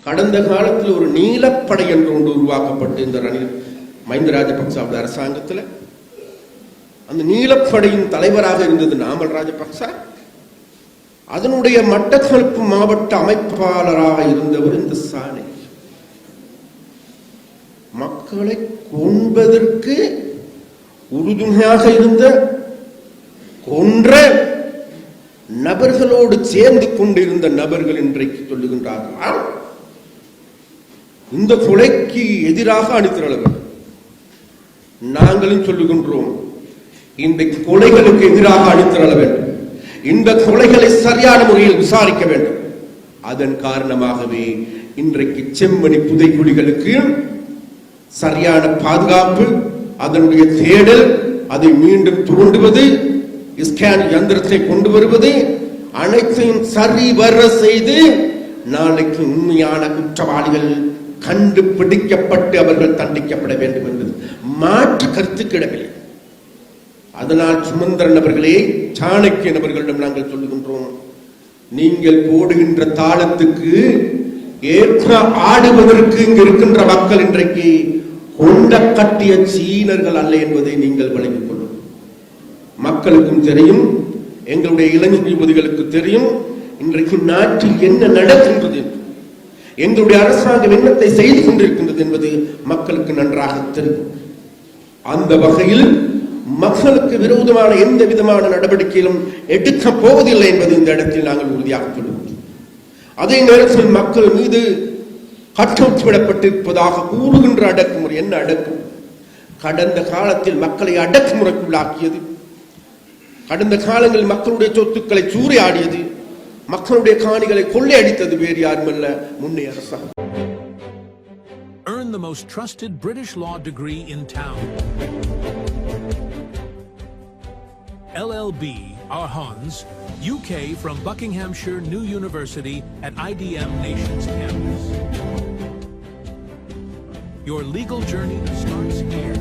கடந்த காலத்தில் ஒரு நீலப்படை என்று ஒன்று உருவாக்கப்பட்டு இந்த ரணில் மஹிந்த ராஜபக்சவுடைய அரசாங்கத்தில் அந்த நீலப்படையின் தலைவராக இருந்தது நாமல் ராஜபக்ச. அதனுடைய மட்டக்களப்பு மாவட்ட அமைப்பாளராக இருந்தவர் இந்த சாலை. மக்களை கொன்பதற்கு உறுதுணையாக இருந்த கொன்ற நபர்களோடு சேர்ந்து கொண்டிருந்த நபர்கள் இன்றைக்கு சொல்லுகின்றார்கள் இந்த கொலைக்கு எதிராக அணிதிரள வேண்டும். நாங்களும் சொல்லுகின்றோம் இந்த கொலைகளுக்கு எதிராக அணிதிரள வேண்டும். இந்த கொலைகளை சரியான முறையில் விசாரிக்க வேண்டும். அதன் காரணமாகவே இன்றைக்கு செம்மணி புதைக்குழிகளுக்கு சரியான பாதுகாப்பு, அதனுடைய தேடல், அதை மீண்டும் தோண்டுவது, ஸ்கேன் யந்திரத்தை கொண்டு வருவது, அனைத்தையும் சரிவர செய்து நாளைக்கு உண்மையான குற்றவாளிகள் கண்டுபிடிக்கப்பட்டு அவர்கள் தண்டிக்கப்பட வேண்டும் என்பது மாற்று கருத்து கிடவில்லை. அதனால் சுமந்திரன் அவர்களே, சாணக்கிய நபர்களிடம் நாங்கள் சொல்லுகின்றோம், நீங்கள் போடுகின்ற தாளத்துக்கு ஏற்ற ஆடுவதற்கு இங்கு இருக்கின்ற மக்கள் இன்றைக்கு கொண்ட கட்டிய சீனர்கள் அல்ல என்பதை நீங்கள் விளங்கிக் கொள்ளும். மக்களுக்கும் தெரியும், எங்களுடைய இளைஞர் யுவதிகளுக்கு தெரியும் இன்றைக்கு நாட்டில் என்ன நடக்கின்றது, எங்களுடைய அரசாங்கம் என்னத்தை செய்து கொண்டிருக்கின்றது என்பது மக்களுக்கு நன்றாக தெரியும். அந்த வகையில் மக்களுக்கு விரோதமான எந்த விதமான நடவடிக்கையிலும் எடுக்க போவதில்லை என்பது இந்த இடத்தில் நாங்கள் உறுதியாக சொல்லுவோம். அதே நேரத்தில் மக்கள் மீது கட்டவிடப்பட்டிருப்பதாக கூறுகின்ற அடக்குமுறை என்ன அடக்கும்? கடந்த காலத்தில் மக்களை அடக்குமுறைக்குள்ளாக்கியது, கடந்த காலங்களில் மக்களுடைய சொத்துக்களை சூறையாடியது, மக்களுடைய காணிகளை கொள்ளையடித்தது வேறு யாருமல்ல, முன்னைய அரசாங்கம். Earn the most trusted British law degree in town. LLB Arhans, UK from Buckinghamshire New University at IDM Nations campus. Your legal journey starts here.